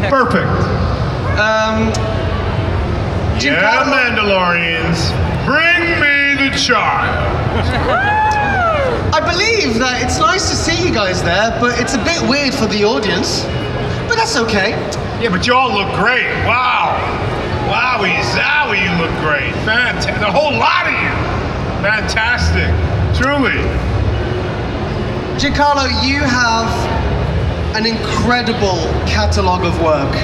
Perfect. Yeah, Mandalorians, bring me the child. I believe that it's nice to see you guys there, but it's a bit weird for the audience. But that's okay. Yeah, but you all look great. Wow. Wowie, zowie, you look great. Fantastic. The whole lot of you. Fantastic. Truly. Giancarlo, you have an incredible catalogue of work.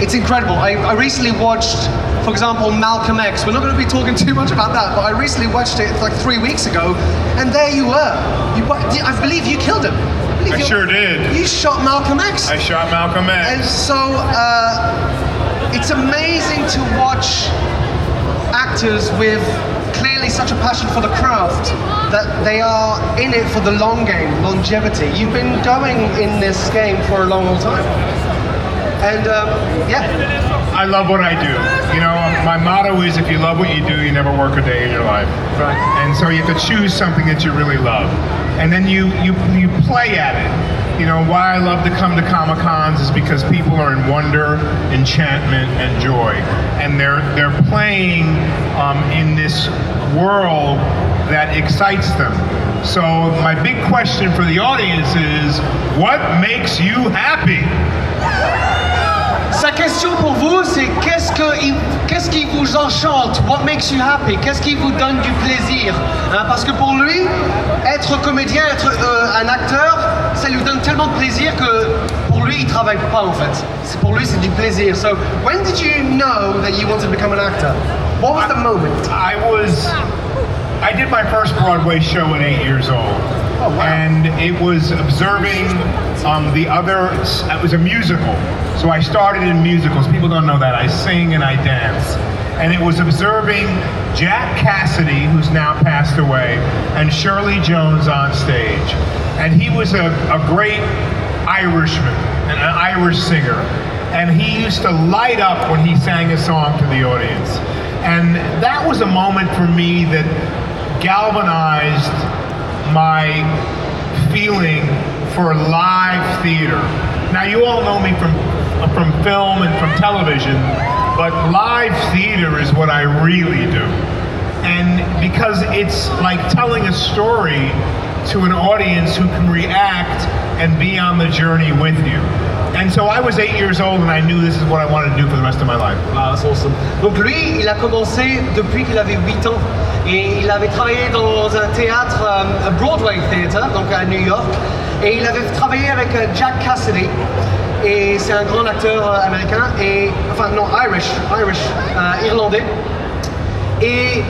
It's incredible. I recently watched, for example, Malcolm X. We're not going to be talking too much about that, but I recently watched it like 3 weeks ago, and there you were. I believe you killed him. I sure did. You shot Malcolm X. I shot Malcolm X. And so it's amazing to watch actors with clearly such a passion for the craft that they are in it for the long game, longevity. You've been going in this game for a long, long time. And yeah. I love what I do. You know, my motto is if you love what you do, you never work a day in your life. Right. And so you have to choose something that you really love. And then you play at it. You know, why I love to come to Comic-Cons is because people are in wonder, enchantment, and joy. And they're playing in this world that excites them. So my big question for the audience is, what makes you happy? Sa question pour vous, c'est qu'est-ce qui vous enchante? What makes you happy? Qu'est-ce qui vous donne du plaisir? Parce que pour lui, être comédien, être un acteur, ça lui donne tellement de plaisir que pour lui, il travaille pas en fait. Pour lui, c'est du plaisir. So, when did you know that you wanted to become an actor? What was the moment? I did my first Broadway show at 8 years old. Oh, wow. And it was observing it was a musical. So I started in musicals. People don't know that. I sing and I dance. And it was observing Jack Cassidy, who's now passed away, and Shirley Jones on stage. And he was a great Irishman, an Irish singer. And he used to light up when he sang a song to the audience. And that was a moment for me that galvanized my feeling for live theater. Now you all know me from film and from television, but live theater is what I really do. And because it's like telling a story to an audience who can react and be on the journey with you. And so I was 8 years old and I knew this is what I wanted to do for the rest of my life. Ah, c'est awesome. Donc lui, il a commencé depuis qu'il avait 8 ans et il avait travaillé dans un théâtre, Broadway Theatre, donc à New York, et il avait travaillé avec Jack Cassidy, et c'est un grand acteur américain, et enfin non, irlandais, et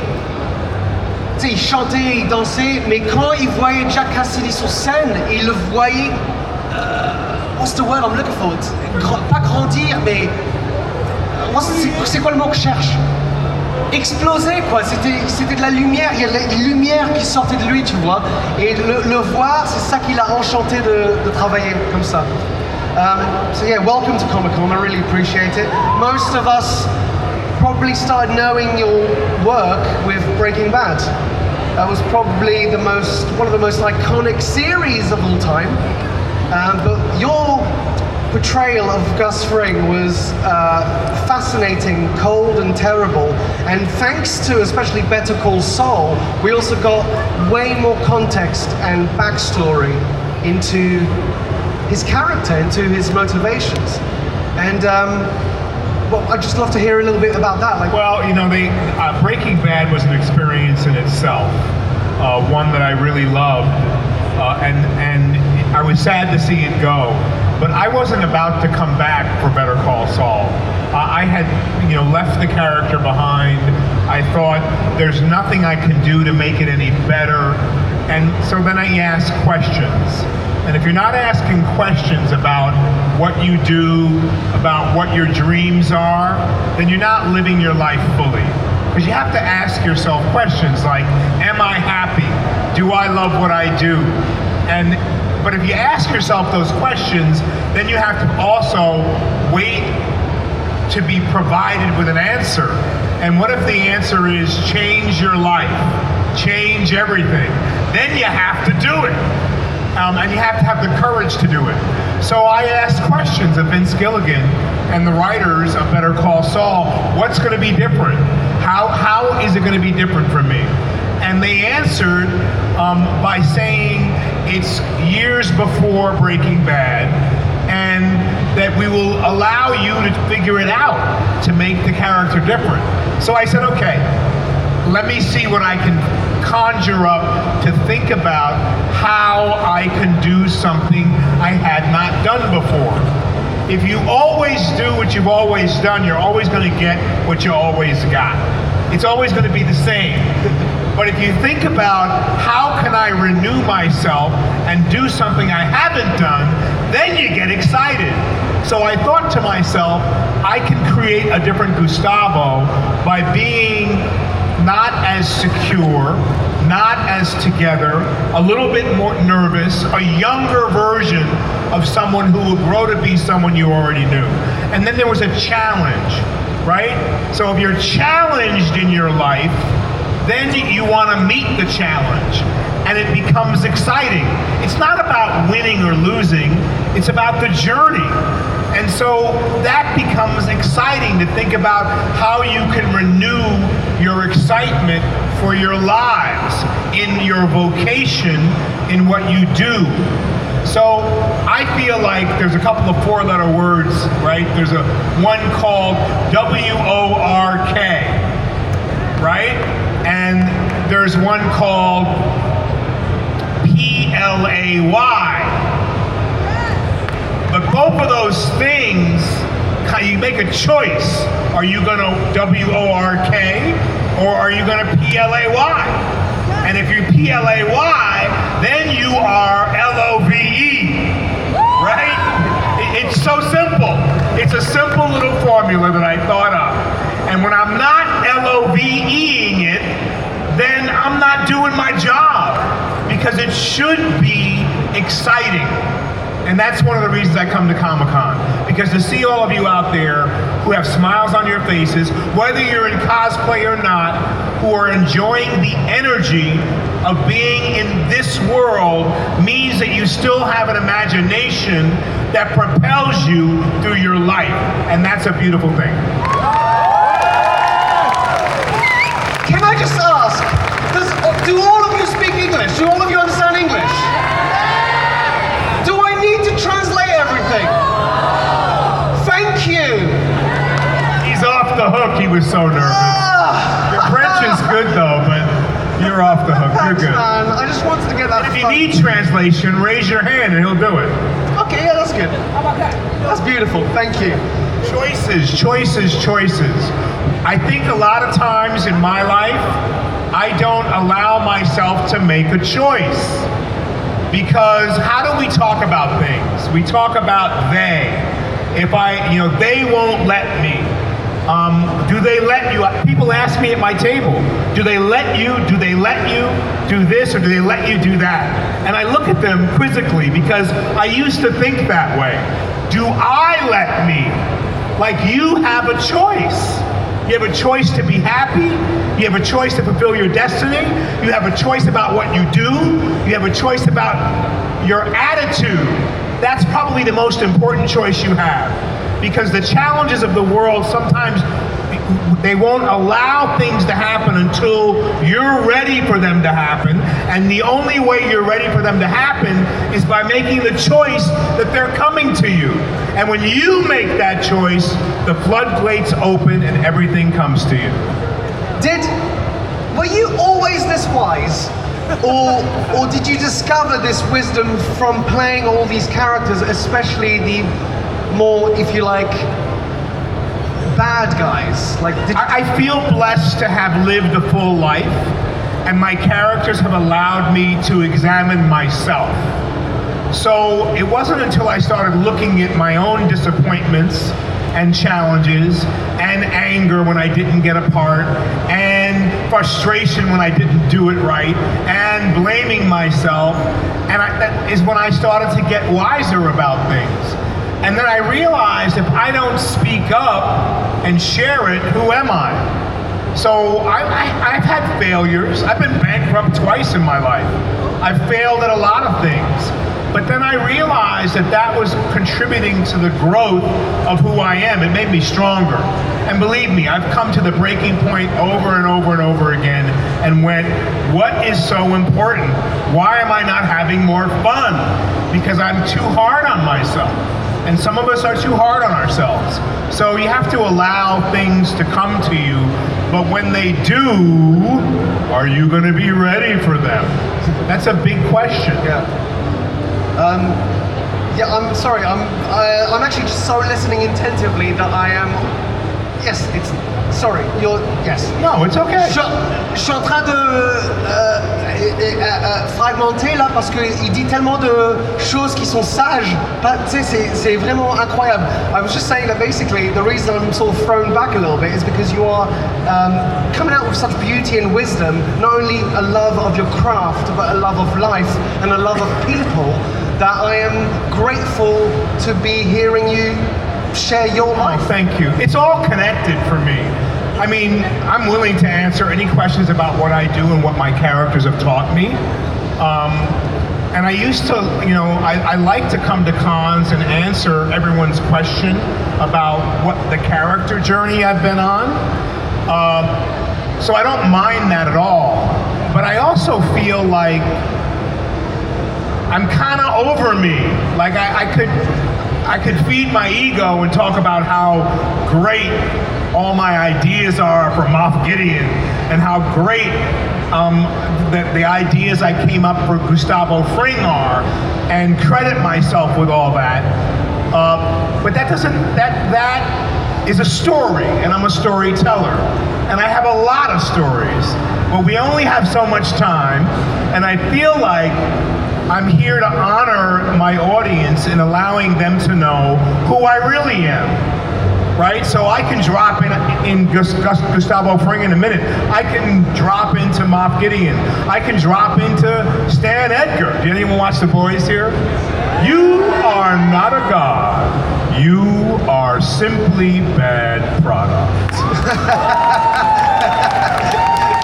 tu sais, il chantait, il dansait, mais quand il voyait Jack Cassidy sur scène, il le voyait. What's the word I'm looking for? Pas grandir, mais c'est quoi le mot que je cherche? Exploser, quoi. C'était de la lumière. Il y a de la lumière qui sortait de lui, tu vois. Et le voir, c'est ça qui l'a enchanté de travailler comme ça. So yeah, welcome to Comic-Con. I really appreciate it. Most of us probably started knowing your work with Breaking Bad. That was probably one of the most iconic series of all time. But your portrayal of Gus Fring was fascinating, cold and terrible, and thanks to especially Better Call Saul, we also got way more context and backstory into his character, into his motivations. And well, I'd just love to hear a little bit about that. Well, you know, Breaking Bad was an experience in itself, one that I really loved, and I was sad to see it go, but I wasn't about to come back for Better Call Saul. I had, left the character behind. I thought there's nothing I can do to make it any better, and so then I asked questions. And if you're not asking questions about what you do, about what your dreams are, then you're not living your life fully. Because you have to ask yourself questions like, am I happy? Do I love what I do? But if you ask yourself those questions, then you have to also wait to be provided with an answer. And what if the answer is change your life, change everything? Then you have to do it. And you have to have the courage to do it. So I asked questions of Vince Gilligan and the writers of Better Call Saul, what's going to be different? How is it going to be different from me? And they answered by saying it's years before Breaking Bad, and that we will allow you to figure it out to make the character different. So I said, okay, let me see what I can conjure up to think about how I can do something I had not done before. If you always do what you've always done, you're always going to get what you always got. It's always going to be the same. But if you think about how can I renew myself and do something I haven't done, then you get excited. So I thought to myself, I can create a different Gustavo by being not as secure, not as together, a little bit more nervous, a younger version of someone who will grow to be someone you already knew. And then there was a challenge, right? So if you're challenged in your life, then you want to meet the challenge, and it becomes exciting. It's not about winning or losing, it's about the journey. And so that becomes exciting to think about how you can renew your excitement for your lives, in your vocation, in what you do. So I feel like there's a couple of four-letter words, right? There's one called WORK, right? And there's one called PLAY. But both of those things, you make a choice. Are you going to WORK or are you going to PLAY? And if you PLAY, then you are LOVE, right? It's so simple. It's a simple little formula that I thought of. And when I'm not LOVEing it, then I'm not doing my job, because it should be exciting. And that's one of the reasons I come to Comic-Con, because to see all of you out there who have smiles on your faces, whether you're in cosplay or not, who are enjoying the energy of being in this world, means that you still have an imagination that propels you through your life. And that's a beautiful thing. Can I just ask, do all of you speak English? Do all of you understand English? Do I need to translate everything? Thank you. He's off the hook. He was so nervous. Your French is good though, but you're off the hook. Thanks, You're good. man. I just wanted to get that. If you need translation, raise your hand and he'll do it. Okay, yeah, that's good. How about that? That's beautiful. Thank you. Choices, choices, choices. I think a lot of times in my life, I don't allow myself to make a choice. Because how do we talk about things? We talk about they. If they won't let me. Do they let you? People ask me at my table, do they let you do this, or do they let you do that? And I look at them quizzically, because I used to think that way. Do I let me? Like, you have a choice. You have a choice to be happy. You have a choice to fulfill your destiny. You have a choice about what you do. You have a choice about your attitude. That's probably the most important choice you have. Because the challenges of the world, sometimes they won't allow things to happen until you're ready for them to happen. And the only way you're ready for them to happen is by making the choice that they're coming to you. And when you make that choice, the floodgates open and everything comes to you. Were you always this wise? Or did you discover this wisdom from playing all these characters, especially the more, if you like, bad guys? I feel blessed to have lived a full life, and my characters have allowed me to examine myself. So it wasn't until I started looking at my own disappointments and challenges and anger when I didn't get a part, and frustration when I didn't do it right, and blaming myself, and that is when I started to get wiser about things. And then I realized, if I don't speak up and share it, who am I? So I've had failures. I've been bankrupt twice in my life. I've failed at a lot of things. But then I realized that that was contributing to the growth of who I am. It made me stronger. And believe me, I've come to the breaking point over and over and over again and went, what is so important? Why am I not having more fun? Because I'm too hard on myself. And some of us are too hard on ourselves. So you have to allow things to come to you, but when they do, are you going to be ready for them? That's a big question. I'm sorry. I'm actually just so listening attentively that I am. Yes, it's. Sorry, you're. Yes. No, it's okay. Je suis en train de fragmenter là parce qu'il dit tellement de choses qui sont sages. Tu sais, c'est vraiment incroyable. I was just saying that basically the reason I'm sort of thrown back a little bit is because you are coming out with such beauty and wisdom, not only a love of your craft, but a love of life and a love of people, that I am grateful to be hearing you share your life. Oh, thank you. It's all connected for me. I mean, I'm willing to answer any questions about what I do and what my characters have taught me. And I used to, I like to come to cons and answer everyone's question about what the character journey I've been on. So I don't mind that at all. But I also feel like I'm kind of over me. Like I could feed my ego and talk about how great all my ideas are for Moff Gideon and how great the ideas I came up for Gustavo Fring are, and credit myself with all that. But that is a story, and I'm a storyteller, and I have a lot of stories. But we only have so much time, and I feel like I'm here to honor my audience in allowing them to know who I really am. Right? So I can drop in Gustavo Fring in a minute. I can drop into Moff Gideon. I can drop into Stan Edgar. Did anyone watch The Boys here? You are not a god. You are simply bad product.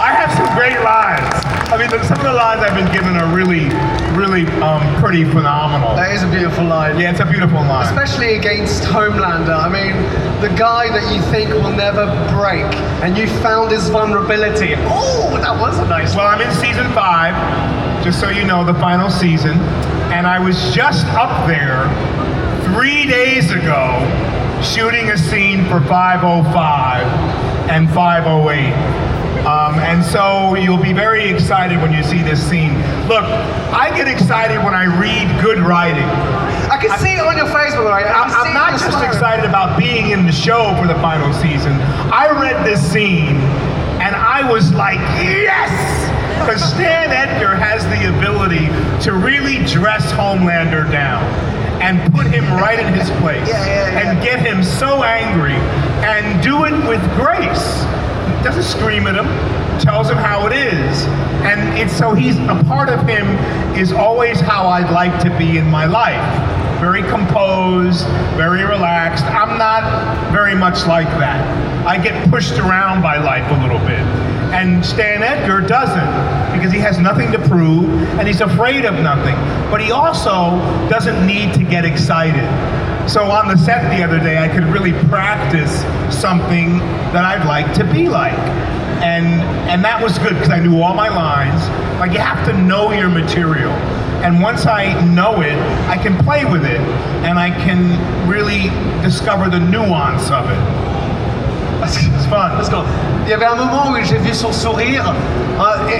I have some great lines. I mean, some of the lines I've been given are really pretty phenomenal. That is a beautiful line. Yeah, it's a beautiful line. Especially against Homelander. I mean, the guy that you think will never break, and you found his vulnerability. Oh, that was a nice Well, I'm in season 5, just so you know, the final season, and I was just up there 3 days ago shooting a scene for 505 and 508. And so you'll be very excited when you see this scene. Look, I get excited when I read good writing. I can see it on your face, by the way. I'm not just excited about being in the show for the final season. I read this scene and I was like, yes! Because Stan Edgar has the ability to really dress Homelander down and put him right in his place and get him so angry and do it with grace. Doesn't scream at him, tells him how it is. And it's so a part of him is always how I'd like to be in my life. Very composed, very relaxed. I'm not very much like that. I get pushed around by life a little bit. And Stan Edgar doesn't, because he has nothing to prove and he's afraid of nothing. But he also doesn't need to get excited. So on the set the other day, I could really practice something that I'd like to be like. And that was good because I knew all my lines. Like, you have to know your material. And once I know it, I can play with it and I can really discover the nuance of it. It's fun. Let's go. Il y avait un moment où j'ai vu son sourire.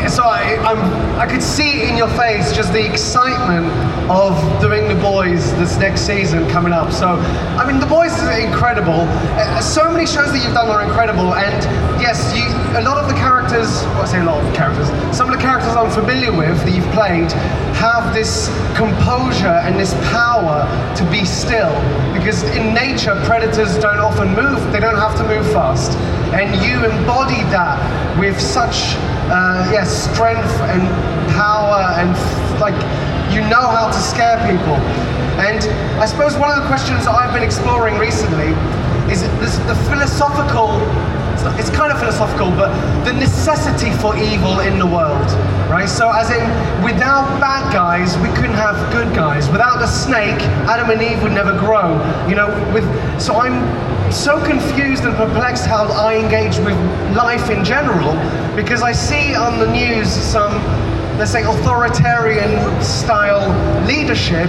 So I could see in your face just the excitement of doing The Boys this next season coming up. So, I mean, The Boys is incredible. So many shows that you've done are incredible. And yes, a lot of the characters, well, I say a lot of the characters, some of the characters I'm familiar with that you've played have this composure and this power to be still. Because in nature, predators don't often move. They don't have to move fast. And you embody that with such strength and power, and like, you know how to scare people. And I suppose one of the questions that I've been exploring recently is the philosophical. It's kind of philosophical, but the necessity for evil in the world, right? So as in, without bad guys, we couldn't have good guys. Without the snake, Adam and Eve would never grow. So I'm so confused and perplexed how I engage with life in general, because I see on the news some, let's say, authoritarian style leadership,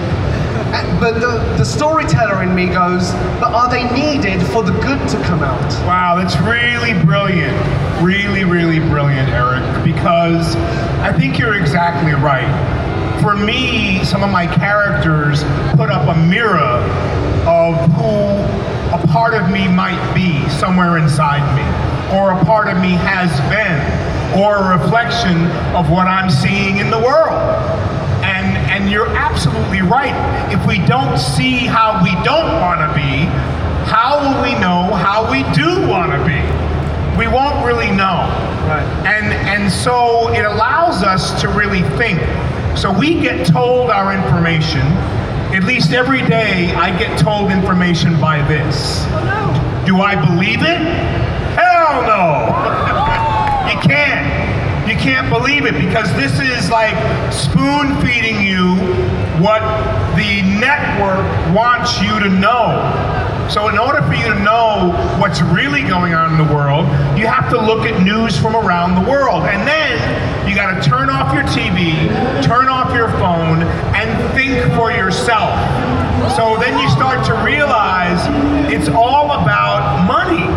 but the storyteller in me goes, but are they needed for the good to come out? Wow, that's really brilliant. Really, really brilliant, Eric, because I think you're exactly right. For me, some of my characters put up a mirror of who a part of me might be somewhere inside me, or a part of me has been, or a reflection of what I'm seeing in the world. And you're absolutely right. If we don't see how we don't want to be, how will we know how we do want to be? We won't really know. Right. And so it allows us to really think. So we get told our information. At least every day I get told information by this. Oh no. Do I believe it? Hell no. You can't. You can't believe it, because this is like spoon feeding you what the network wants you to know. So in order for you to know what's really going on in the world, you have to look at news from around the world. And then you got to turn off your TV, turn off your phone, and think for yourself. So then you start to realize it's all about money.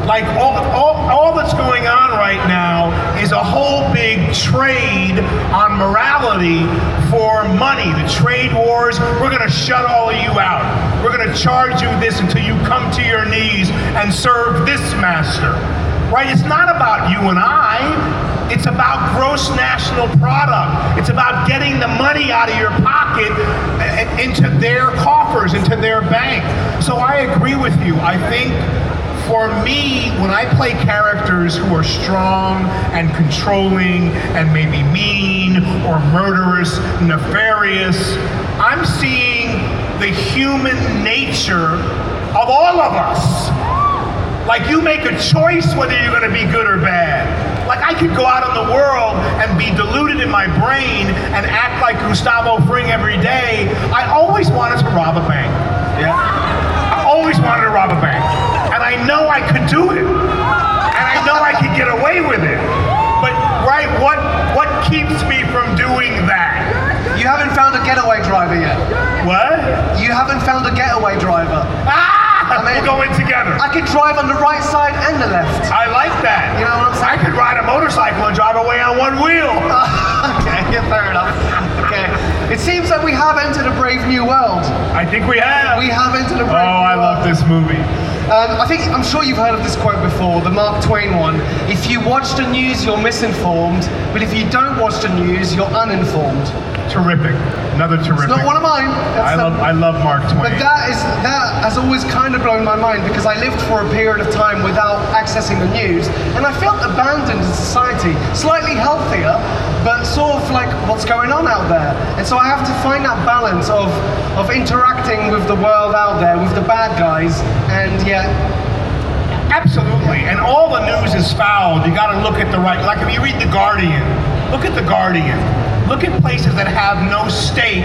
Like all that's going on right now is a whole big trade on morality for money. The trade wars, we're gonna shut all of you out. We're gonna charge you this until you come to your knees and serve this master. Right? It's not about you and I. It's about gross national product. It's about getting the money out of your pocket into their coffers, into their bank. So I agree with you. I think for me, when I play characters who are strong and controlling and maybe mean or murderous, nefarious, I'm seeing the human nature of all of us. Like, you make a choice whether you're going to be good or bad. Like, I could go out in the world and be deluded in my brain and act like Gustavo Fring every day. I always wanted to rob a bank. Yeah. I always wanted to rob a bank. And I know I could do it. And I know I could get away with it. But, right, what keeps me from doing that? You haven't found a getaway driver yet. What? You haven't found a getaway driver. We'll go in together. I could drive on the right side and the left. I like that. You know what I'm saying? I could ride a motorcycle and drive away on one wheel. Okay, yeah, fair enough. Okay. It seems that we have entered a brave new world. I think we have. We have entered a brave new I world. love this movie. I'm sure you've heard of this quote before, the Mark Twain one. If you watch the news, you're misinformed, but if you don't watch the news, you're uninformed. Terrific. Another terrific. It's not one of mine. I love Mark Twain. But that has always kind of blown my mind, because I lived for a period of time without accessing the news, and I felt abandoned in society, slightly healthier, but sort of like, what's going on out there? And so I have to find that balance of interacting with the world out there, with the bad guys, and yet... Absolutely. And all the news is fouled. You got to look at the right... Like, if you read The Guardian, look at The Guardian. Look at places that have no stake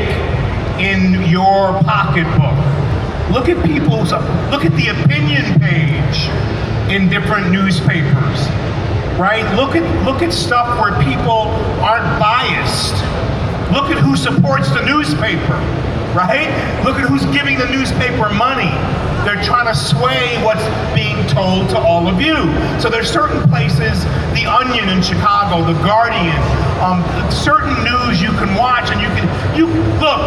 in your pocketbook. Look at look at the opinion page in different newspapers, right? Look at stuff where people aren't biased. Look at who supports the newspaper, right? Look at who's giving the newspaper money. They're trying to sway what's being told to all of you. So there's certain places, The Onion in Chicago, The Guardian, certain news you can watch, and look,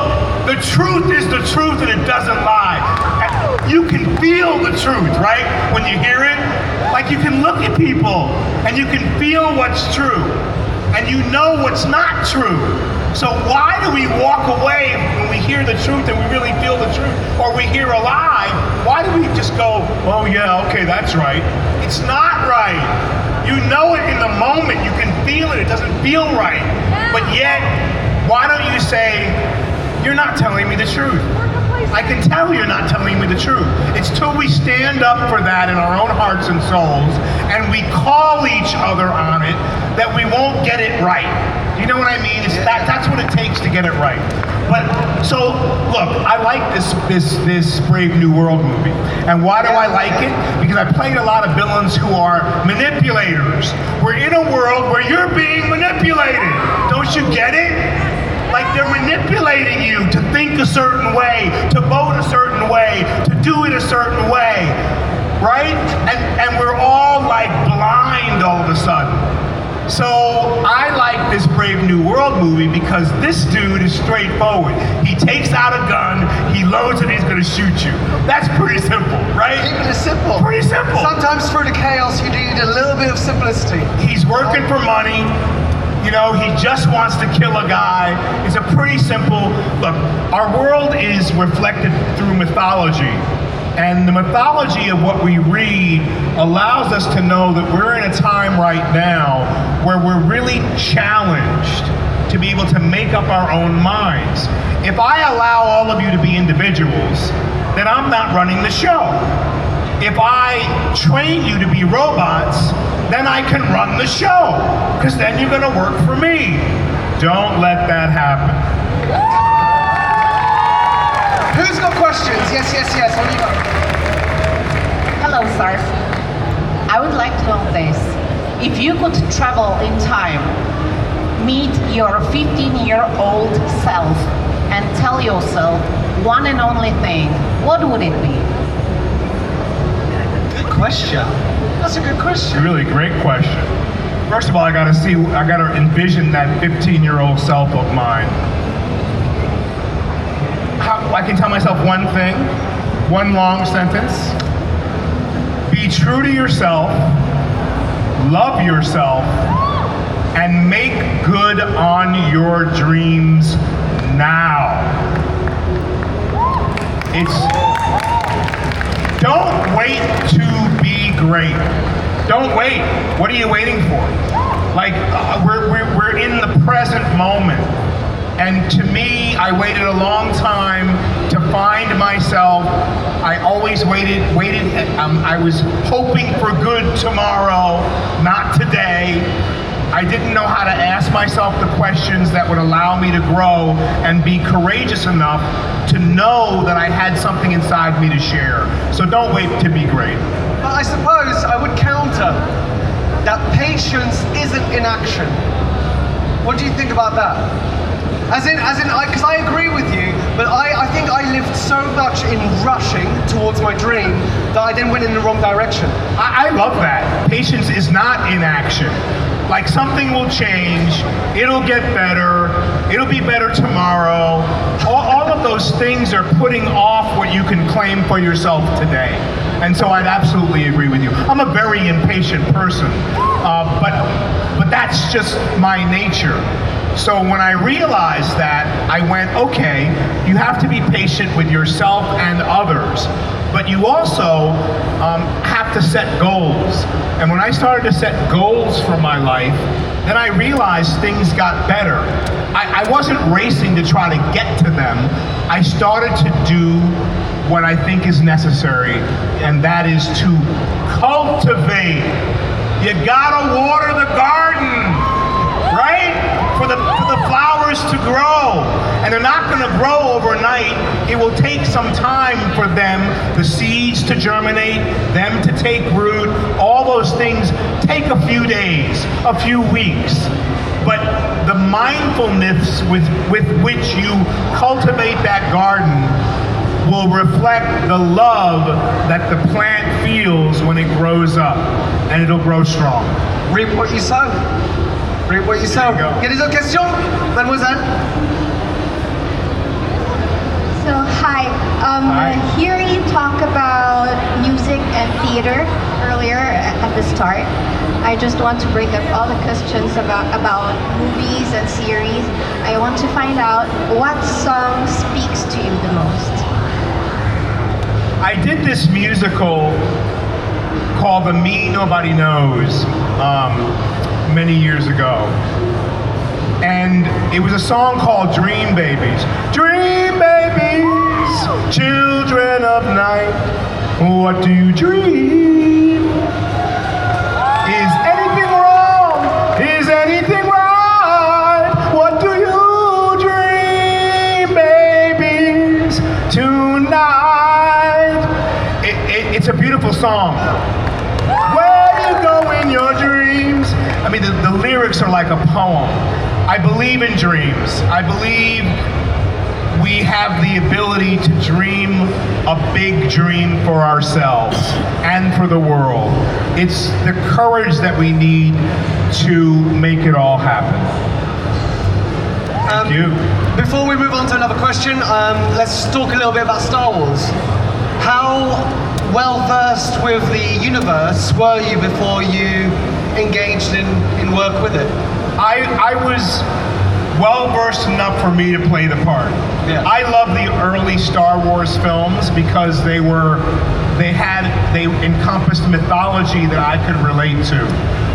the truth is the truth and it doesn't lie. You can feel the truth, right? When you hear it, like, you can look at people and you can feel what's true and you know what's not true. So why do we walk away when we hear the truth and we really feel the truth, or we hear a lie? Why do we just go, oh yeah, okay, that's right? It's not right. You know it in the moment, you can feel it, it doesn't feel right. But yet, why don't you say, you're not telling me the truth? I can tell you're not telling me the truth. It's till we stand up for that in our own hearts and souls, and we call each other on it, that we won't get it right. You know what I mean? That's what it takes to get it right. But so look, I like this Brave New World movie, and why do I like it? Because I played a lot of villains who are manipulators. We're in a world where you're being manipulated. Don't you get it? Like they're manipulating you to think a certain way, to vote a certain way, to do it a certain way, right? And we're all like blind all of a sudden. So I like this Brave New World movie because this dude is straightforward. He takes out a gun, he loads it, he's gonna shoot you. That's pretty simple, right? Keep it simple. Pretty simple. Sometimes for the chaos, you need a little bit of simplicity. He's working for money. You know, he just wants to kill a guy. It's a pretty simple, look, our world is reflected through mythology. And the mythology of what we read allows us to know that we're in a time right now where we're really challenged to be able to make up our own minds. If I allow all of you to be individuals, then I'm not running the show. If I train you to be robots, then I can run the show, because then you're gonna work for me. Don't let that happen. Who's got questions? Yes. On you go. Hello, sir. I would like to know this. If you could travel in time, meet your 15-year-old self, and tell yourself one and only thing, what would it be? Good question. That's a good question. Really great question. First of all, I gotta envision that 15-year-old self of mine. I can tell myself one thing, one long sentence. Be true to yourself, love yourself, and make good on your dreams now. Don't wait to be great. Don't wait. What are you waiting for? Like, we're in the present moment. And to me, I waited a long time to find myself. I always waited. I was hoping for good tomorrow, not today. I didn't know how to ask myself the questions that would allow me to grow and be courageous enough to know that I had something inside me to share. So don't wait to be great. But I suppose I would counter that patience isn't inaction. What do you think about that? Because I agree with you, but I think I lived so much in rushing towards my dream that I then went in the wrong direction. I love that. Patience is not inaction. Like, something will change, it'll get better, it'll be better tomorrow. All of those things are putting off what you can claim for yourself today. And so I'd absolutely agree with you. I'm a very impatient person, but that's just my nature. So when I realized that, I went, okay, you have to be patient with yourself and others, but you also have to set goals. And when I started to set goals for my life, then I realized things got better. I wasn't racing to try to get to them. I started to do what I think is necessary, and that is to cultivate. You gotta water the garden, right? For the flowers to grow. And they're not gonna grow overnight. It will take some time for them, the seeds to germinate, them to take root. All those things take a few days, a few weeks. But the mindfulness with which you cultivate that garden will reflect the love that the plant feels when it grows up, and it'll grow strong. Reap what you sow. Reap what you sow. There you go. Il y a des autres questions, mademoiselle? So, hi. Hi. Hearing you talk about music and theater earlier at the start, I just want to bring up all the questions about movies and series. I want to find out what song speaks to you the most. I did this musical called The Me Nobody Knows many years ago. And it was a song called Dream Babies. Dream Babies! children of night, what do you dream? Is anything wrong? Is anything right? What do you dream, babies, tonight? It's a beautiful song. Where do you go in your dreams? I mean, the lyrics are like a poem. I believe in dreams. I believe we have the ability to dream a big dream for ourselves and for the world. It's the courage that we need to make it all happen. Thank you. Before we move on to another question, let's talk a little bit about Star Wars. How well versed with the universe were you before you engaged in work with it? I was well versed enough for me to play the part. Yeah. I love the early Star Wars films because they encompassed mythology that I could relate to.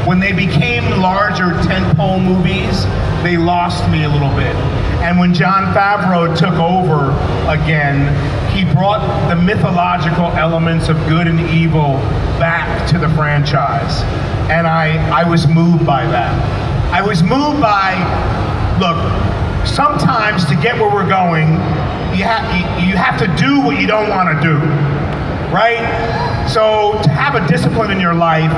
When they became larger tentpole movies, they lost me a little bit. And when Jon Favreau took over again, he brought the mythological elements of good and evil back to the franchise. And I was moved by that. I was moved by, look, sometimes to get where we're going, you have to do what you don't want to do, right? So to have a discipline in your life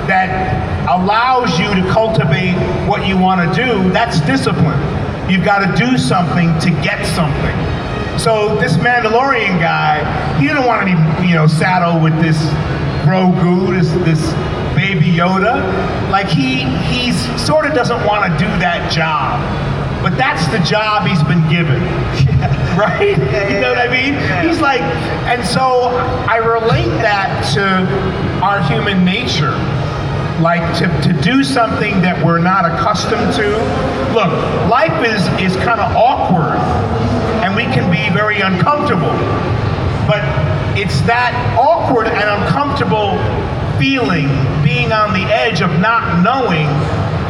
that allows you to cultivate what you want to do, that's discipline. You've got to do something to get something. So this Mandalorian guy, he didn't want to be, saddle with this Grogu, this Baby Yoda. Like he sort of doesn't want to do that job, but that's the job he's been given, right? You know what I mean? He's like, and so I relate that to our human nature. Like to do something that we're not accustomed to. Look, life is kind of awkward and we can be very uncomfortable. But it's that awkward and uncomfortable feeling, being on the edge of not knowing,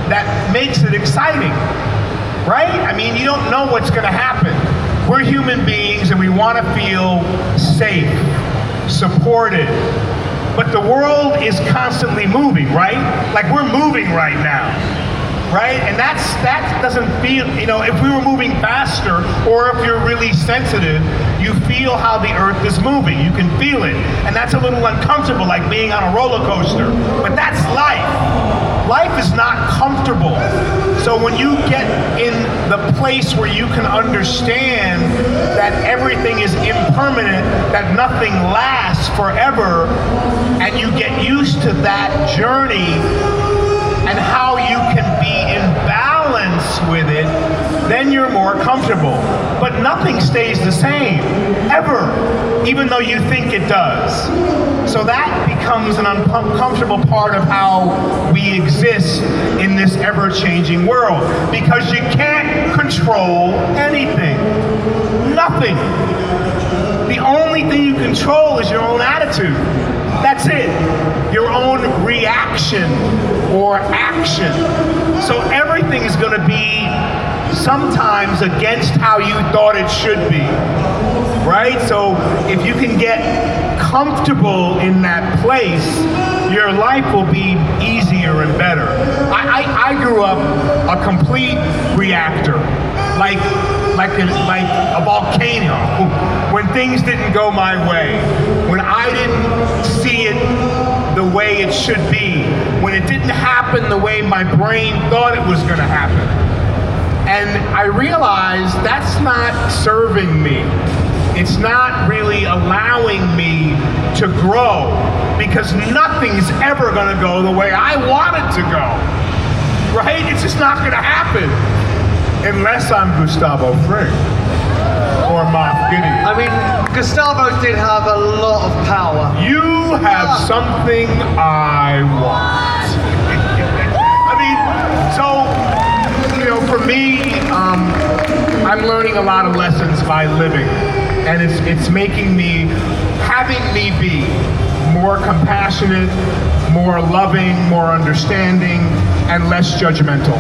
that makes it exciting, right? I mean, you don't know what's gonna happen. We're human beings and we wanna feel safe, supported. But the world is constantly moving, right? Like we're moving right now, right? And that doesn't feel, if we were moving faster, or if you're really sensitive, you feel how the earth is moving. You can feel it. And that's a little uncomfortable, like being on a roller coaster. But that's life. Life is not comfortable. So when you get in the place where you can understand that everything is impermanent, that nothing lasts forever, and you get used to that journey and how you can be in balance with it, then you're more comfortable. But nothing stays the same, ever, even though you think it does. So that becomes an uncomfortable part of how we exist in this ever-changing world, because you can't control anything. Nothing. The only thing you control is your own attitude. That's it. Your own reaction or action. So everything is going to be sometimes against how you thought it should be, right? So if you can get comfortable in that place, your life will be easier and better. I grew up a complete reactor, like a volcano. When things didn't go my way, when I didn't see it the way it should be, when it didn't happen the way my brain thought it was going to happen. And I realized that's not serving me. It's not really allowing me to grow, because nothing's ever going to go the way I want it to go, right? It's just not going to happen unless I'm Gustavo Fring or Moff Gideon. I mean, Gustavo did have a lot of power. You have something I want. I mean, so, for me, I'm learning a lot of lessons by living, and it's having me be more compassionate, more loving, more understanding, and less judgmental.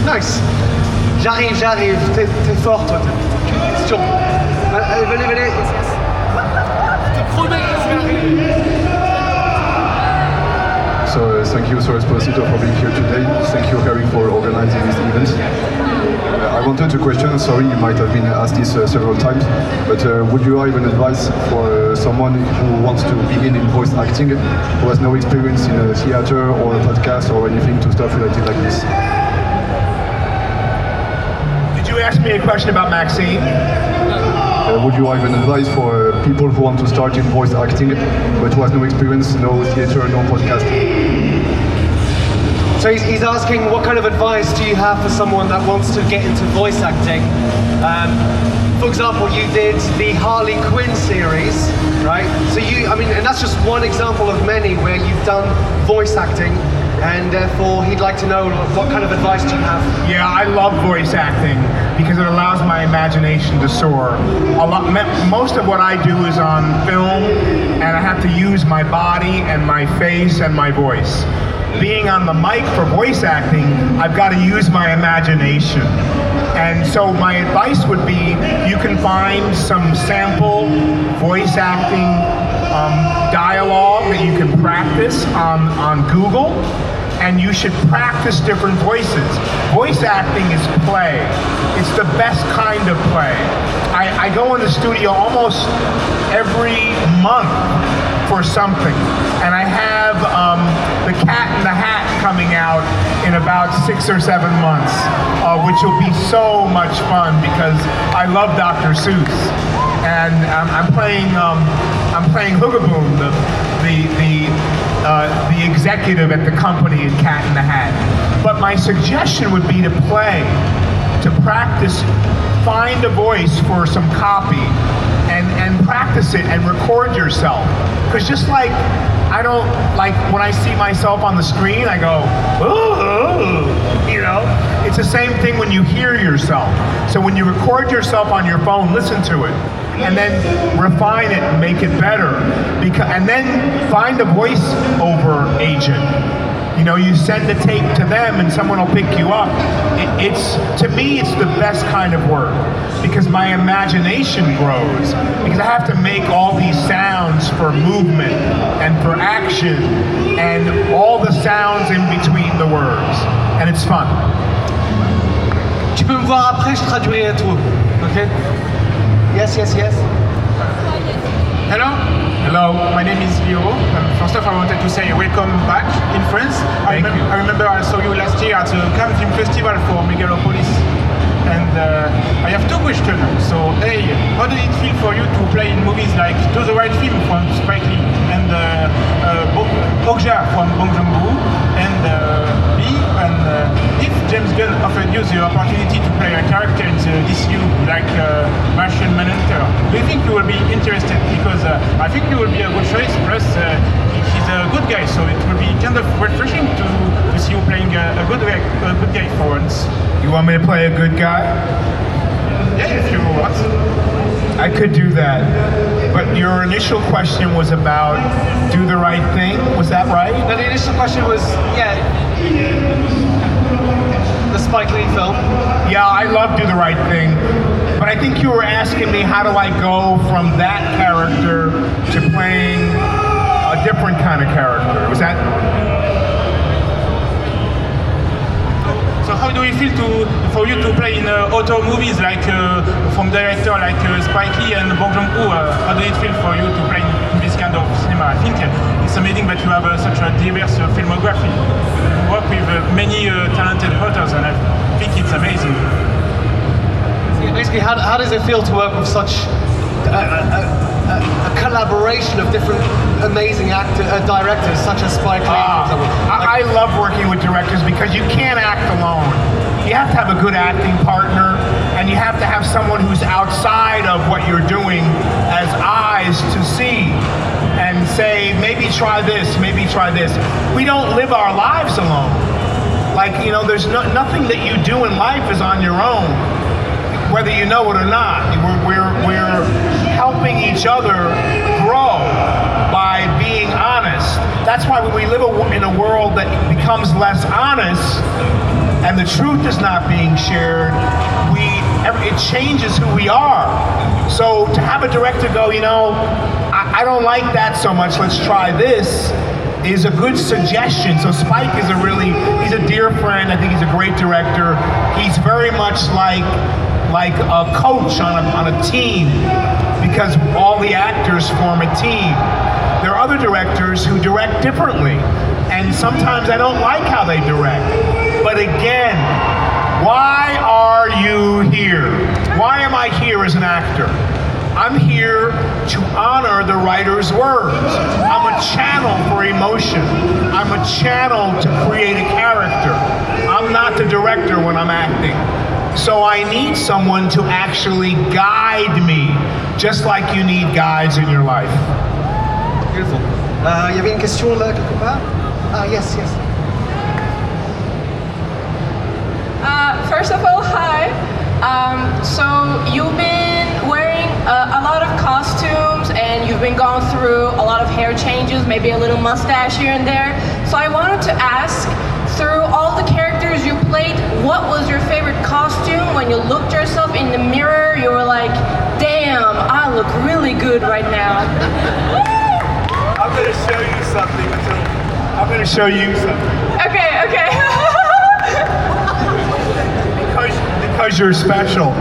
Nice. J'arrive, t'es fort toi. questions. Venez, venez. So thank you, Sur Esposito, for being here today. Thank you, Harry, for organizing this event. I wanted to question, sorry, you might have been asked this several times, but would you have an advice for someone who wants to begin in voice acting, who has no experience in a theater or a podcast or anything to stuff related like this? Did you ask me a question about Maxine? Would you have an advice for people who want to start in voice acting, but who has no experience, no theater, no podcasting? So he's asking, what kind of advice do you have for someone that wants to get into voice acting? For example, you did the Harley Quinn series, right? So and that's just one example of many where you've done voice acting, and therefore he'd like to know what kind of advice do you have? Yeah, I love voice acting because it allows my imagination to soar. Most of what I do is on film, and I have to use my body and my face and my voice. Being on the mic for voice acting, I've got to use my imagination. And so my advice would be, you can find some sample voice acting dialogue that you can practice on Google, and you should practice different voices. Voice acting is play. It's the best kind of play. I go in the studio almost every month for something, and I have The Cat in the Hat coming out in about 6 or 7 months, which will be so much fun because I love Dr. Seuss, and I'm playing Hoogaboom, the executive at the company in Cat in the Hat. But my suggestion would be to practice, find a voice for some copy, and practice it and record yourself. Because just like, I don't, like when I see myself on the screen, I go, ooh, you know? It's the same thing when you hear yourself. So when you record yourself on your phone, listen to it, and then refine it and make it better. And then find a voiceover agent. You know, you send the tape to them and someone will pick you up. To me, it's the best kind of work because my imagination grows, because I have to make all these sounds for movement and for action and all the sounds in between the words. And it's fun. Tu peux me voir après, je traduirai tout. Okay? Yes, yes, yes. Hello. Hello, my name is Leo. First off, I wanted to say welcome back in France. I remember I saw you last year at the Cannes Film Festival for Megalopolis. And I have 2 questions. So A, how did it feel for you to play in movies like Do the Right Film from Spike Lee and Okja from Bong Joon-ho? And B, if James Gunn offered you the opportunity to play a character in the DCU like Martian Manhunter, do you think you will be interested? Because I think you will be a good choice. Plus, he's a good guy, so it will be kind of refreshing to see you playing a good guy for once. You want me to play a good guy? Yeah, if you want. I could do that. But your initial question was about Do the Right Thing, was that right? No, the initial question was, the Spike Lee film. Yeah, I love Do the Right Thing. But I think you were asking me how do I go from that character to playing a different kind of character. Was that? So how do you feel for you to play in auteur movies like from director like Spike Lee and Bong Joon-ho? How do it feel for you to play in this kind of cinema? I think it's amazing that you have such a diverse filmography. You work with many talented auteurs, and I think it's amazing. Basically, how does it feel to work with such a collaboration of different amazing directors such as Spike Lee, for example? I love working with directors because you can't act alone. You have to have a good acting partner, and you have to have someone who's outside of what you're doing as eyes to see and say, maybe try this, maybe try this. We don't live our lives alone. Like, you know, there's nothing that you do in life is on your own, whether you know it or not. We're helping each other grow by being honest. that's why when we live in a world that becomes less honest and the truth is not being shared, it changes who we are. So to have a director go, I don't like that so much, let's try this, is a good suggestion. So Spike is he's a dear friend. I think he's a great director. He's very much like a coach on a team, because all the actors form a team. There are other directors who direct differently, and sometimes I don't like how they direct. But again, why are you here? Why am I here as an actor? I'm here to honor the writer's words. I'm a channel for emotion. I'm a channel to create a character. I'm not the director when I'm acting. So I need someone to actually guide me, just like you need guides in your life. Beautiful. Il y avait une question là quelque part? Ah, yes. First of all, hi. So you've been wearing a lot of costumes and you've been going through a lot of hair changes, maybe a little mustache here and there. So I wanted to ask, through all the characters you played, what was your favorite costume? When you looked yourself in the mirror, you were like, damn, I look really good right now. I'm going to show you something. Okay. Because you're special.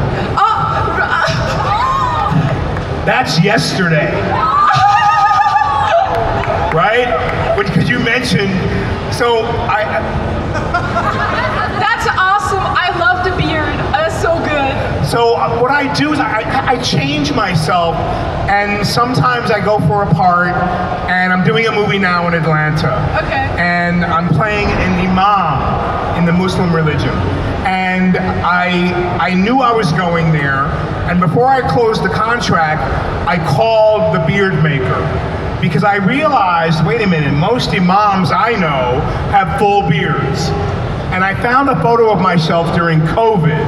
That's yesterday. Right? Because you mentioned, so That's awesome. I love the beard. That's so good. So what I do is I change myself, and sometimes I go for a part, and I'm doing a movie now in Atlanta. Okay. And I'm playing an imam in the Muslim religion. And I knew I was going there, and before I closed the contract, I called the beard maker. Because I realized, wait a minute, most imams I know have full beards. And I found a photo of myself during COVID,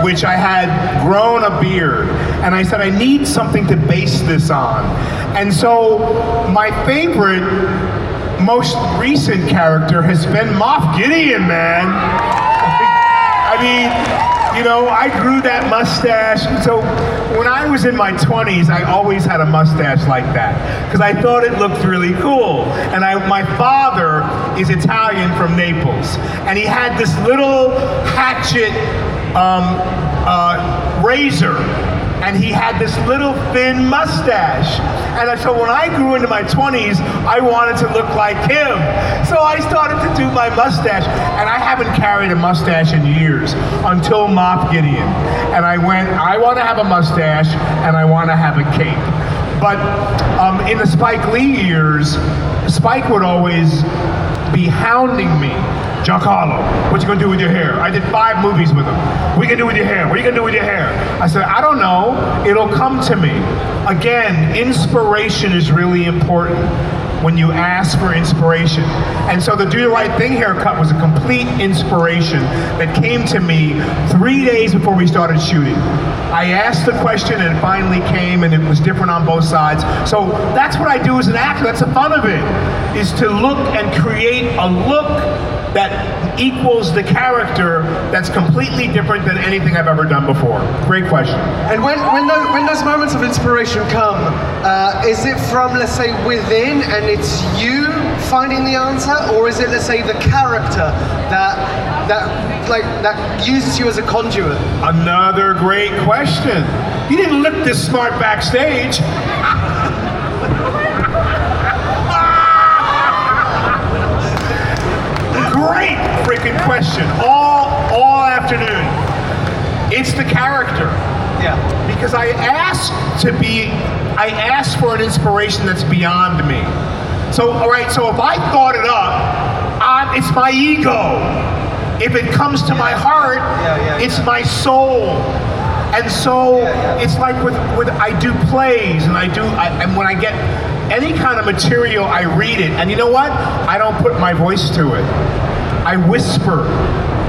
which I had grown a beard. And I said, I need something to base this on. And so my favorite, most recent character has been Moff Gideon, man. I mean, I grew that mustache. So when I was in my 20s, I always had a mustache like that because I thought it looked really cool. And my father is Italian from Naples, and he had this little hatchet razor, and he had this little thin mustache. And so when I grew into my 20s, I wanted to look like him. So I started to do my mustache, and I haven't carried a mustache in years until Moff Gideon. And I want to have a mustache, and I want to have a cape. But in the Spike Lee years, Spike would always be hounding me. Giancarlo, what you gonna do with your hair? I did 5 movies with him. What you gonna do with your hair? What are you gonna do with your hair? I said, I don't know, it'll come to me. Again, inspiration is really important when you ask for inspiration. And so the Do the Right Thing haircut was a complete inspiration that came to me 3 days before we started shooting. I asked the question and it finally came, and it was different on both sides. So that's what I do as an actor, that's the fun of it, is to look and create a look that equals the character that's completely different than anything I've ever done before. Great question. And when those moments of inspiration come, is it from, let's say, within, and it's you finding the answer, or is it, let's say, the character that uses you as a conduit? Another great question. You didn't look this smart backstage. Great freaking question. All afternoon. It's the character. Yeah. Because I ask for an inspiration that's beyond me. So, all right, so if I thought it up, it's my ego. If it comes to my heart, it's my soul. And so it's like with I do plays, and and when I get any kind of material, I read it, and you know what? I don't put my voice to it. I whisper.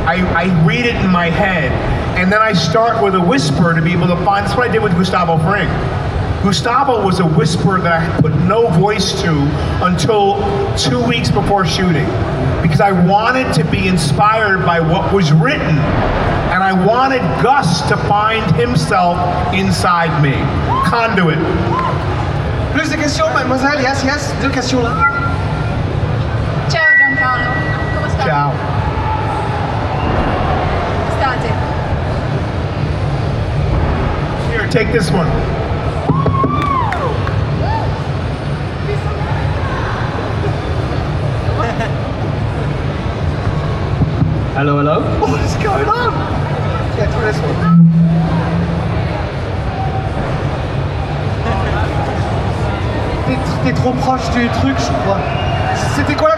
I read it in my head, and then I start with a whisper to be able to find. That's what I did with Gustavo Fring. Gustavo was a whisperer that I put no voice to until 2 weeks before shooting, because I wanted to be inspired by what was written, and I wanted Gus to find himself inside me. Conduit. Plus de questions, mademoiselle? Yes, yes, 2 questions là. Ciao Giancarlo, come stai? Ciao. State? Here, take this one. Hello, hello. What is going on? Yeah, try this one. T'es trop proche du truc, je crois. C'était quoi?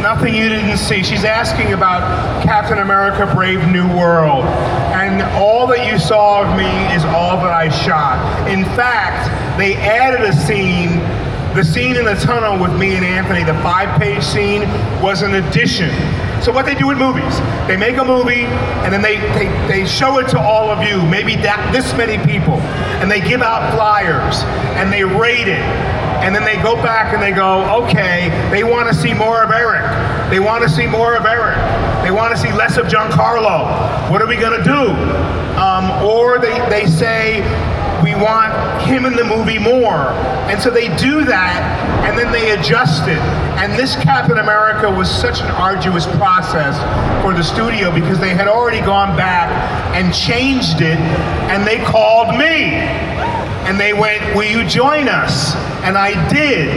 Nothing you didn't see. She's asking about Captain America Brave New World. And all that you saw of me is all that I shot. In fact, they added a scene. The scene in the tunnel with me and Anthony, the 5-page scene, was an addition. So what they do in movies, they make a movie and then they show it to all of you, maybe this many people, and they give out flyers and they rate it. And then they go back and they go, okay, they want to see more of Eric. They want to see more of Eric. They want to see less of Giancarlo. What are we going to do? Or they say, we want him in the movie more. And so they do that, and then they adjust it. And this Captain America was such an arduous process for the studio because they had already gone back and changed it, and they called me. And they went, will you join us? And I did.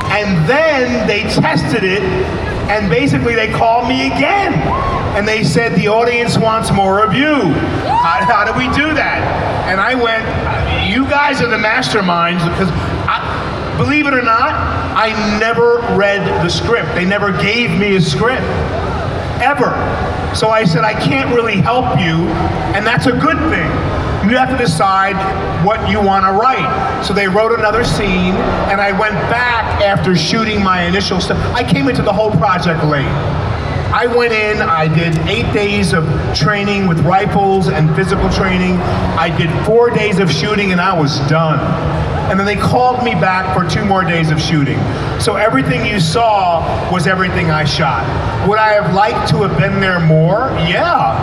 And then they tested it, and basically they called me again. And they said, the audience wants more of you. How do we do that? And I went, you guys are the masterminds, because believe it or not, I never read the script. They never gave me a script, ever. So I said, I can't really help you, and that's a good thing. You have to decide what you want to write. So they wrote another scene, and I went back after shooting my initial stuff. I came into the whole project late. I went in, I did 8 days of training with rifles and physical training. I did 4 days of shooting, and I was done. And then they called me back for 2 more days of shooting. So everything you saw was everything I shot. Would I have liked to have been there more? Yeah.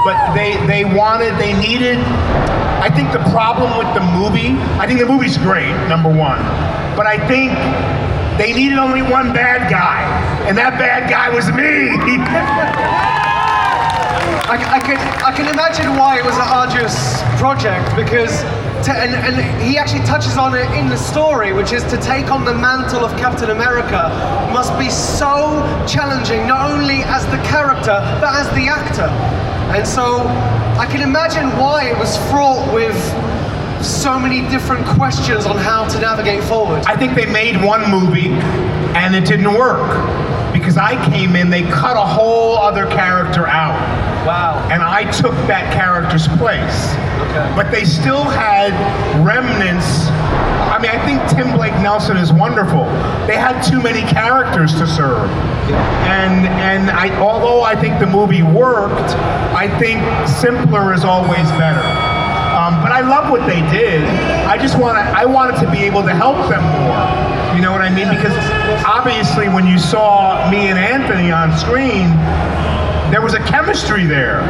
But they needed, I think the problem with the movie, I think the movie's great, number one. But I think they needed only one bad guy, and that bad guy was me. I can imagine why it was an arduous project, because and he actually touches on it in the story, which is to take on the mantle of Captain America must be so challenging, not only as the character, but as the actor. And so I can imagine why it was fraught with so many different questions on how to navigate forward. I think they made one movie and it didn't work because I came in, they cut a whole other character out. Wow. And I took that character's place. Okay. But they still had remnants. I mean, I think Tim Blake Nelson is wonderful. They had too many characters to serve. And although I think the movie worked, I think simpler is always better. But I love what they did. I wanted to be able to help them more. You know what I mean? Because obviously when you saw me and Anthony on screen, there was a chemistry there.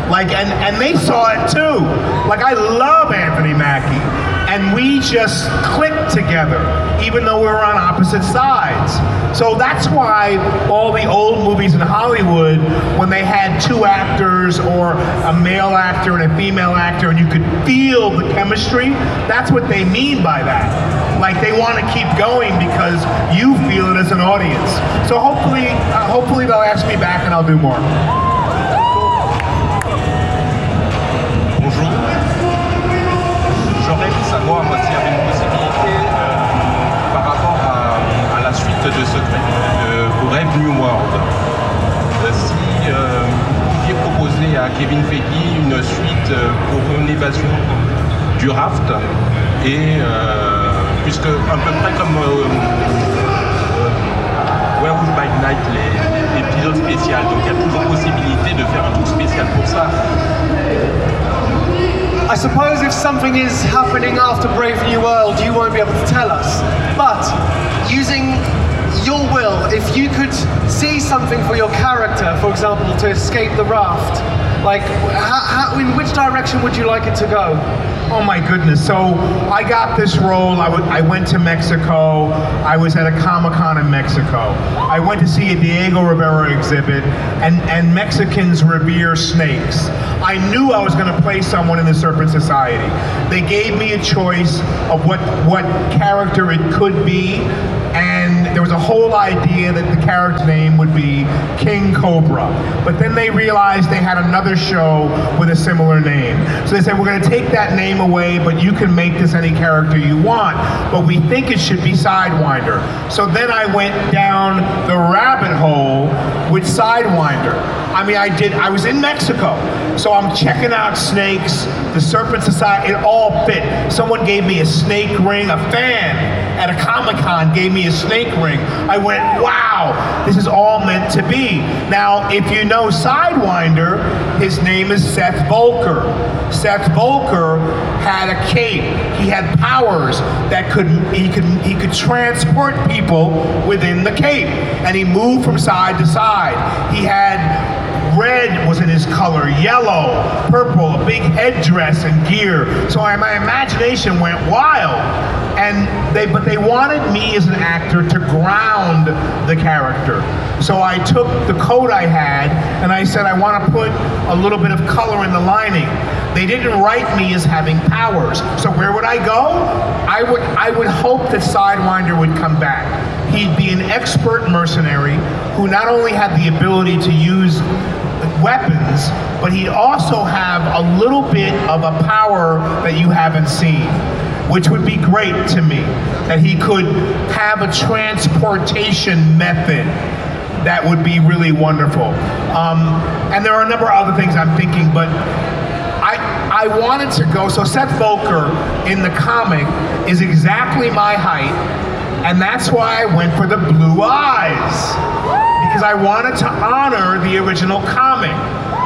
Like, and they saw it too. Like, I love Anthony Mackie. And we just clicked together, even though we were on opposite sides. So that's why all the old movies in Hollywood, when they had 2 actors or a male actor and a female actor, and you could feel the chemistry, that's what they mean by that. Like, they want to keep going because you feel it as an audience. So hopefully they'll ask me back and I'll do more. Bonjour. J'aurais aimé savoir s'il y avait une possibilité par rapport à la suite de Brave New World. Si vous pouviez proposer à Kevin Feige une suite pour une évasion du raft, Et puisque un peu près comme Werewolf by Night, l'épisode spécial, donc il y a toujours possibilité de faire un truc spécial pour ça. I suppose if something is happening after Brave New World, you won't be able to tell us. But using your will, if you could see something for your character, for example, to escape the raft, like in which direction would you like it to go? Oh my goodness. So I got this role. I went to Mexico. I was at a Comic-Con in Mexico. I went to see a Diego Rivera exhibit, and Mexicans revere snakes. I knew I was going to play someone in the Serpent Society. They gave me a choice of what character it could be, and there was a whole idea that the character name would be King Cobra. But then they realized they had another show with a similar name. So they said, we're going to take that name away, but you can make this any character you want, but we think it should be Sidewinder. So then I went down the rabbit hole with Sidewinder. I mean, I was in Mexico, so I'm checking out snakes, the Serpent Society, it all fit. Someone gave me a snake ring, a fan at a Comic-Con gave me a snake ring. I went, wow, this is all meant to be. Now, if you know Sidewinder, his name is Seth Volker. Seth Volker had a cape. He had powers that he could transport people within the cape, and he moved from side to side. He had red was in his color, yellow, purple, a big headdress and gear. So my imagination went wild. But they wanted me as an actor to ground the character. So I took the coat I had and I said, I want to put a little bit of color in the lining. They didn't write me as having powers. So where would I go? I would hope that Sidewinder would come back. He'd be an expert mercenary who not only had the ability to use weapons, but he'd also have a little bit of a power that you haven't seen, which would be great to me, that he could have a transportation method that would be really wonderful. And there are a number of other things I'm thinking, but I wanted to go, so Seth Volker in the comic is exactly my height, and that's why I went for the blue eyes, because I wanted to honor the original comic.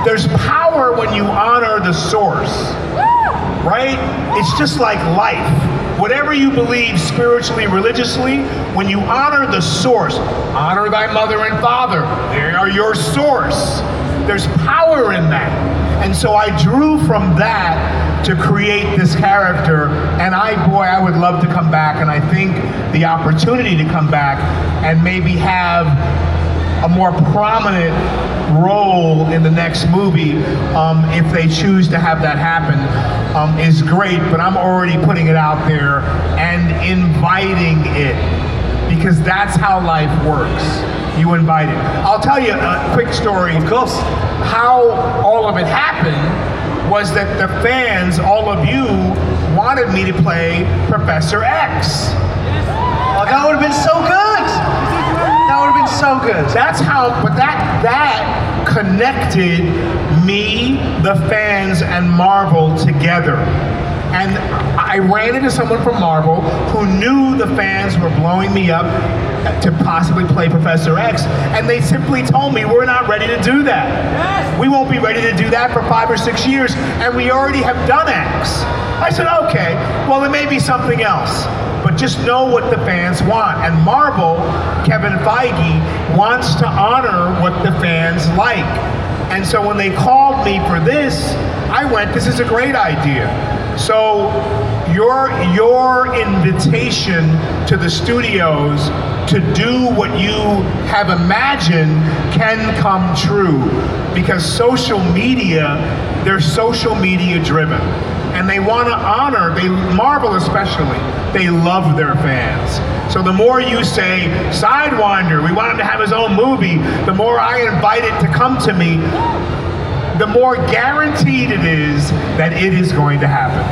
There's power when you honor the source, right? It's just like life. Whatever you believe spiritually, religiously, when you honor the source, honor thy mother and father, they are your source. There's power in that. And so I drew from that to create this character, and I would love to come back, and I think the opportunity to come back and maybe have a more prominent role in the next movie, if they choose to have that happen, is great, but I'm already putting it out there and inviting it, because that's how life works. You invite it. I'll tell you a quick story. Of course. How all of it happened was that the fans, all of you, wanted me to play Professor X. Oh, that would have been so good. That would have been so good. That's how, but that connected me, the fans, and Marvel together. And I ran into someone from Marvel who knew the fans were blowing me up to possibly play Professor X, and they simply told me, we're not ready to do that. Yes. We won't be ready to do that for 5 or 6 years, and we already have done X. I said, okay, well, there may be something else, but just know what the fans want. And Marvel, Kevin Feige, wants to honor what the fans like. And so when they called me for this, I went, this is a great idea. So your invitation to the studios to do what you have imagined can come true, because social media, they're social media driven, and they want to honor, Marvel especially, they love their fans. So the more you say, Sidewinder, we want him to have his own movie, the more I invite it to come to me, the more guaranteed it is that it is going to happen.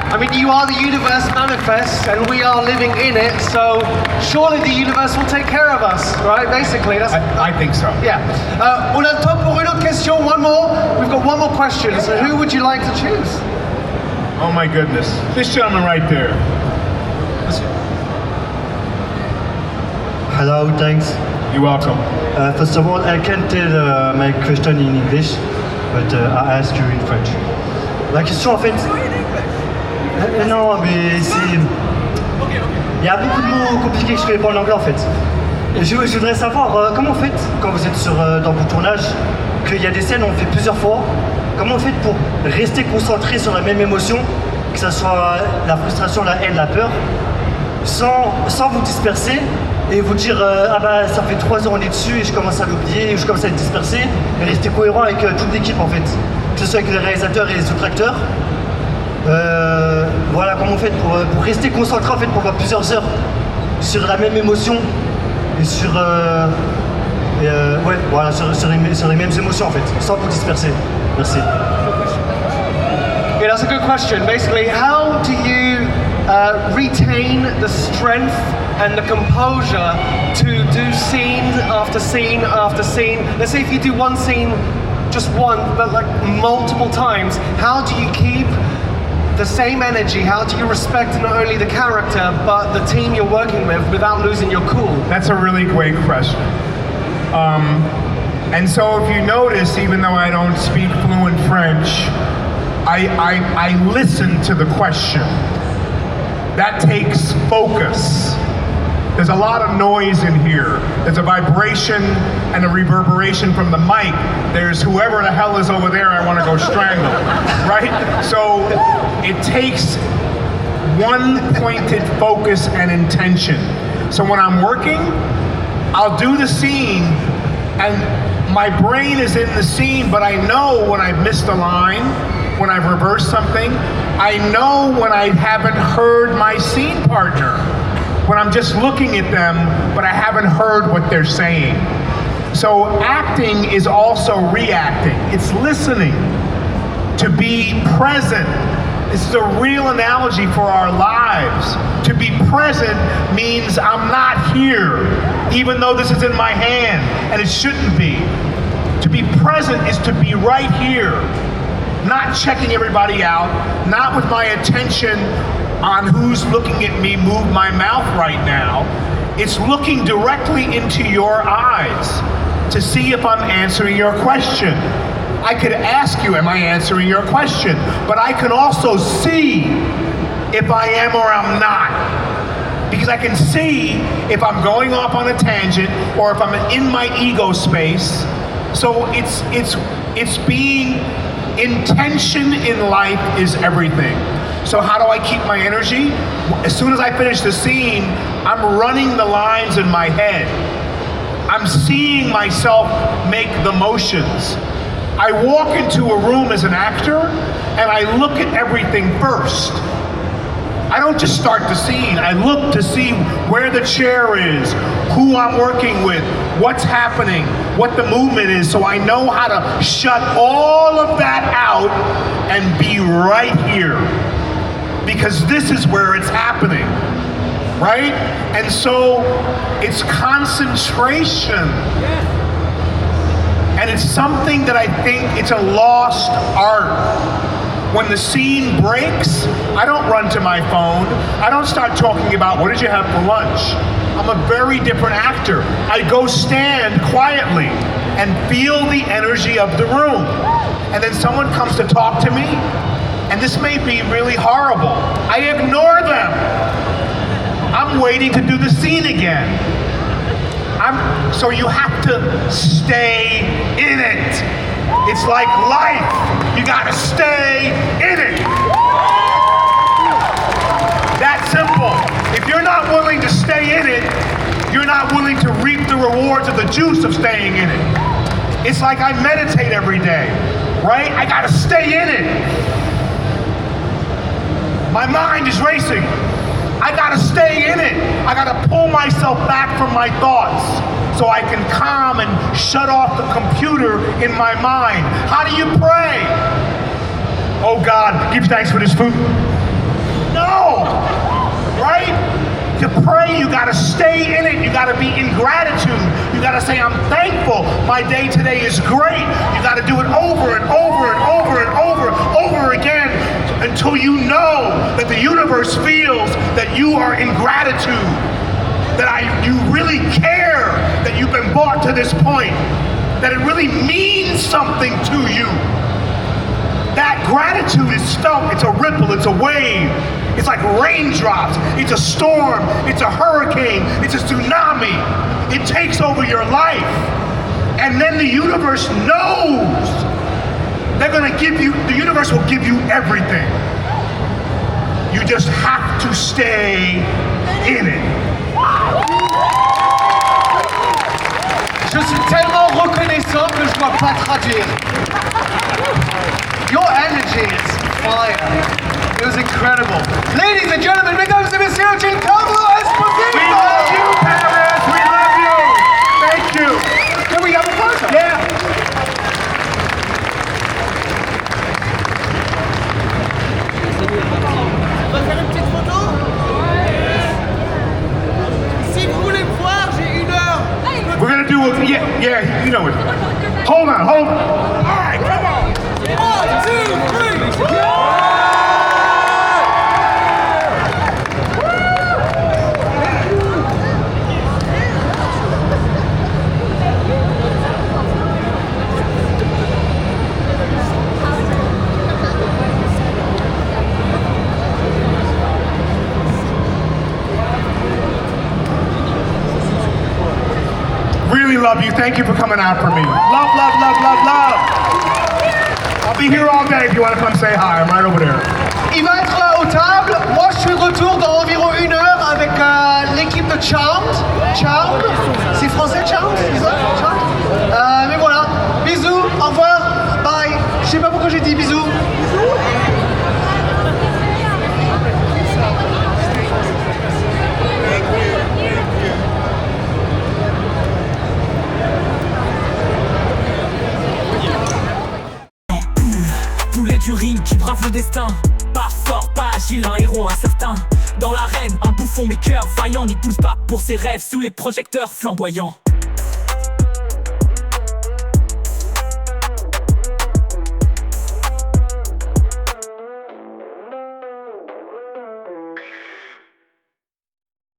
I mean, you are the universe manifest, and we are living in it, so surely the universe will take care of us, right? Basically, that's... I think so. Yeah. On a le temps pour une autre question, one more. We've got one more question, so who would you like to choose? Oh my goodness. This gentleman right there. Hello, thanks. You're welcome. First of all, I can't tell my question in English, but I ask you in French. La question en fait... non, mais c'est... Il y a beaucoup de mots compliqués que je ne connais pas en anglais en fait. Je voudrais savoir comment vous faites quand vous êtes dans vos tournages, qu'il y a des scènes où on fait plusieurs fois, comment vous faites pour rester concentré sur la même émotion, que ce soit la frustration, la haine, la peur, sans vous disperser et vous dire ah bah ça fait 3 heures on est dessus et je commence à l'oublier, je commence à être dispersé, et rester cohérent avec toute l'équipe en fait, que ce soit avec les réalisateurs et les sous-tracteurs. Voilà comment vous faites pour rester concentré en fait pendant plusieurs heures sur la même émotion et sur ouais voilà sur les mêmes émotions en fait, sans vous disperser. Merci. Yeah, that's a good question. Basically, how do you retain the strength and the composure to do scene after scene after scene? Let's say if you do one scene, just one, but like multiple times, how do you keep the same energy? How do you respect not only the character, but the team you're working with without losing your cool? That's a really great question. And so if you notice, even though I don't speak fluent French, I listen to the question. That takes focus. There's a lot of noise in here. There's a vibration and a reverberation from the mic. There's whoever the hell is over there I want to go strangle, right? So it takes one pointed focus and intention. So when I'm working, I'll do the scene and my brain is in the scene, but I know when I've missed a line, when I've reversed something. I know when I haven't heard my scene partner, when I'm just looking at them, but I haven't heard what they're saying. So acting is also reacting. It's listening, to be present. This is a real analogy for our lives. To be present means I'm not here, even though this is in my hand, and it shouldn't be. To be present is to be right here, not checking everybody out, not with my attention on who's looking at me move my mouth right now. It's looking directly into your eyes to see if I'm answering your question. I could ask you, am I answering your question? But I can also see if I am or I'm not. Because I can see if I'm going off on a tangent or if I'm in my ego space. So it's being, intention in life is everything. So how do I keep my energy? As soon as I finish the scene, I'm running the lines in my head. I'm seeing myself make the motions. I walk into a room as an actor and I look at everything first. I don't just start the scene. I look to see where the chair is, who I'm working with, what's happening, what the movement is, so I know how to shut all of that out and be right here. Because this is where it's happening, right? And so it's concentration. And it's something that I think it's a lost art. When the scene breaks, I don't run to my phone. I don't start talking about what did you have for lunch. I'm a very different actor. I go stand quietly and feel the energy of the room. And then someone comes to talk to me, and this may be really horrible. I ignore them. I'm waiting to do the scene again. So you have to stay in it. It's like life. You gotta stay in it. That simple. If you're not willing to stay in it, you're not willing to reap the rewards of the juice of staying in it. It's like I meditate every day, right? I gotta stay in it. My mind is racing. I gotta stay in it. I gotta pull myself back from my thoughts so I can calm and shut off the computer in my mind. How do you pray? Oh God, give thanks for this food. No, right? To pray, you gotta stay in it. You gotta be in gratitude. You gotta say, I'm thankful. My day today is great. You gotta do it over and over and over and over again. until you know that the universe feels that you are in gratitude, that you really care that you've been brought to this point, that it really means something to you. That gratitude is stuff, it's a ripple, it's a wave, it's like raindrops, it's a storm, it's a hurricane, it's a tsunami. It takes over your life. And then the universe knows they're gonna give you, the universe will give you everything. You just have to stay in it. Je suis tellement reconnaissant que je dois pas traduire. Your energy is fire. It was incredible. Ladies and gentlemen, mesdames et messieurs, Giancarlo Esposito! We love you, Paris! We love you! Thank you! Can we have a photo? Yeah! On va faire une petite photo. Si vous voulez me voir, j'ai 1 heure. We're gonna do a, yeah, you know it. Hold on. All right, come on. 1, 2, 3. Really love you. Thank you for coming out for me. Love, love, love, love, love. I'll be here all day if you want to come say hi. I'm right over there. Il va être là aux tables. Moi, je suis de retour dans environ 1 heure avec l'équipe de Charmed. Charmed. C'est français, Charmed? C'est ça? Charmed. Mais voilà. Bisous. Au revoir. Bye. Je sais pas pourquoi j'ai dit bisous. Du ring qui brave le destin. Pas fort, pas agile, un héros incertain. Dans l'arène, un bouffon mais cœur vaillant n'y pousse pas pour ses rêves sous les projecteurs flamboyants.